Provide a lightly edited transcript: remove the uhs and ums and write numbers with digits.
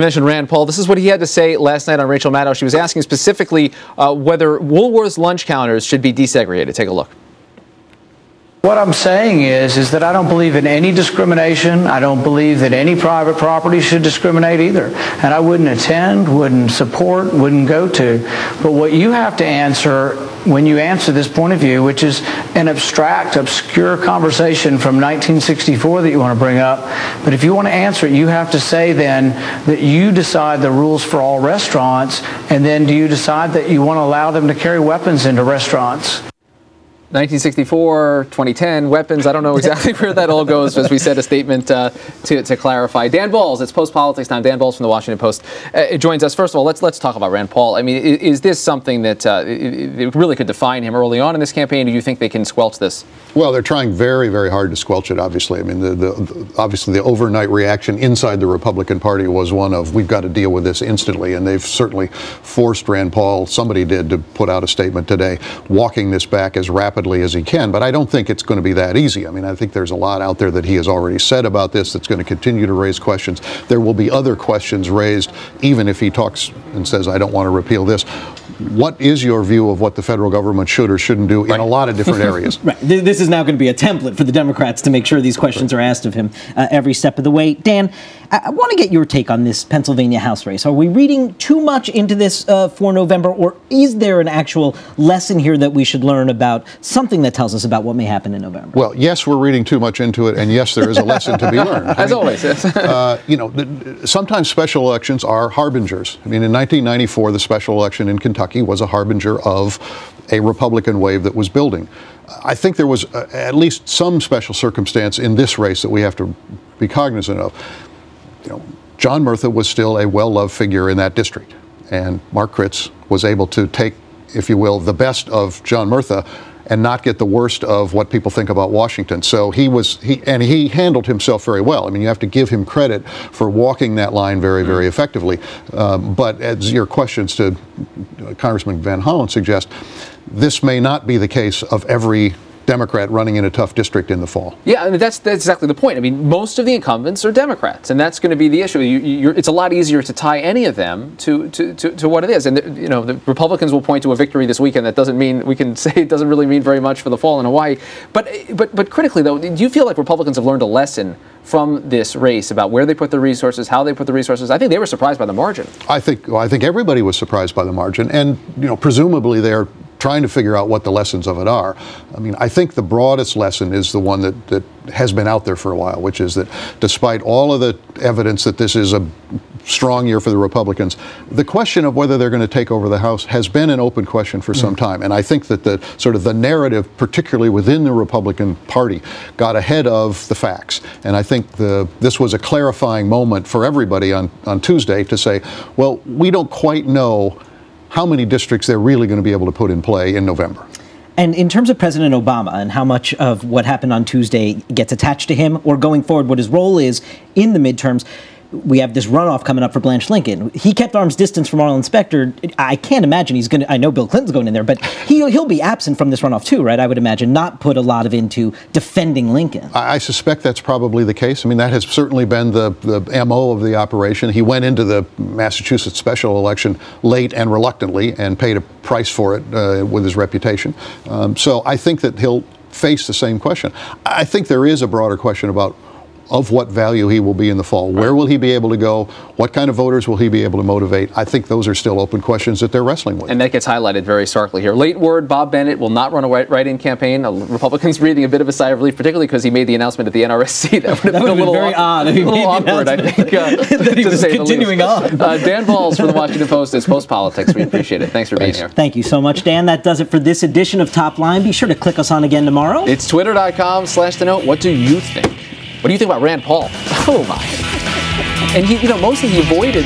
mentioned Rand Paul. This is what he had to say last night on Rachel Maddow. She was asking specifically whether Woolworth's lunch counters should be desegregated. Take a look. What I'm saying is that I don't believe in any discrimination. I don't believe that any private property should discriminate either. And I wouldn't attend, wouldn't support, wouldn't go to. But what you have to answer when you answer this point of view, which is an abstract, obscure conversation from 1964 that you want to bring up, but if you want to answer it, you have to say then that you decide the rules for all restaurants, and then do you decide that you want to allow them to carry weapons into restaurants? 1964, 2010, weapons. I don't know exactly where that all goes, as we said a statement to clarify. Dan Balz, it's post-politics time. Dan Balz from the Washington Post joins us. First of all, let's talk about Rand Paul. I mean, is this something that it really could define him early on in this campaign? Do you think they can squelch this? Well, they're trying very, very hard to squelch it, obviously. I mean, obviously the overnight reaction inside the Republican Party was one of, we've got to deal with this instantly, and they've certainly forced Rand Paul, somebody did, to put out a statement today, walking this back as rapidly as he can, but I don't think it's going to be that easy. I mean, I think there's a lot out there that he has already said about this that's going to continue to raise questions. There will be other questions raised, even if he talks and says, I don't want to repeal this. What is your view of what the federal government should or shouldn't do in a lot of different areas? Right. This is now going to be a template for the Democrats to make sure these questions are asked of him every step of the way. Dan, I want to get your take on this Pennsylvania House race. Are we reading too much into this for November, or is there an actual lesson here that we should learn about, something that tells us about what may happen in November? Well, yes, we're reading too much into it, and yes, there is a lesson to be learned. As always, yes. You know, sometimes special elections are harbingers. I mean, in 1994, the special election in Kentucky was a harbinger of a Republican wave that was building. I think there was at least some special circumstance in this race that we have to be cognizant of. You know, John Murtha was still a well-loved figure in that district, and Mark Kritz was able to take, if you will, the best of John Murtha and not get the worst of what people think about Washington. So he handled himself very well. I mean, you have to give him credit for walking that line very, very effectively. But as your questions to Congressman Van Hollen suggest, this may not be the case of every Democrat running in a tough district in the fall. Yeah, I mean, that's exactly the point. I mean, most of the incumbents are Democrats, and that's going to be the issue. It's a lot easier to tie any of them to what it is. And you know, the Republicans will point to a victory this weekend. That doesn't mean, we can say it doesn't really mean very much for the fall in Hawaii. But critically, though, do you feel like Republicans have learned a lesson from this race about where they put their resources, how they put the resources? I think they were surprised by the margin. I think everybody was surprised by the margin, and you know, presumably they're trying to figure out what the lessons of it are. I mean, I think the broadest lesson is the one that has been out there for a while, which is that despite all of the evidence that this is a strong year for the Republicans, the question of whether they're going to take over the House has been an open question for some time. And I think that the sort of the narrative, particularly within the Republican Party, got ahead of the facts. And I think this was a clarifying moment for everybody on Tuesday to say, well, we don't quite know how many districts they're really going to be able to put in play in November. And in terms of President Obama and how much of what happened on Tuesday gets attached to him, or going forward, what his role is in the midterms, we have this runoff coming up for Blanche Lincoln. He kept arm's distance from Arlen Specter. I can't imagine he's going to, I know Bill Clinton's going in there, but he'll be absent from this runoff too, right? I would imagine, not put a lot of into defending Lincoln. I suspect that's probably the case. I mean, that has certainly been the MO of the operation. He went into the Massachusetts special election late and reluctantly and paid a price for it with his reputation. So I think that he'll face the same question. I think there is a broader question about of what value he will be in the fall. Where will he be able to go? What kind of voters will he be able to motivate? I think those are still open questions that they're wrestling with. And that gets highlighted very starkly here. Late word, Bob Bennett will not run a write-in campaign. Republicans breathing a bit of a sigh of relief, particularly because he made the announcement at the NRSC. That would have been a little very odd. A little awkward, I think, that he was continuing on. Dan Balz from the Washington Post is Post-Politics. We appreciate it. Thanks for being here. Thank you so much, Dan. That does it for this edition of Top Line. Be sure to click us on again tomorrow. It's twitter.com/TheNote. What do you think? What do you think about Rand Paul? Oh, my. And he, mostly he avoided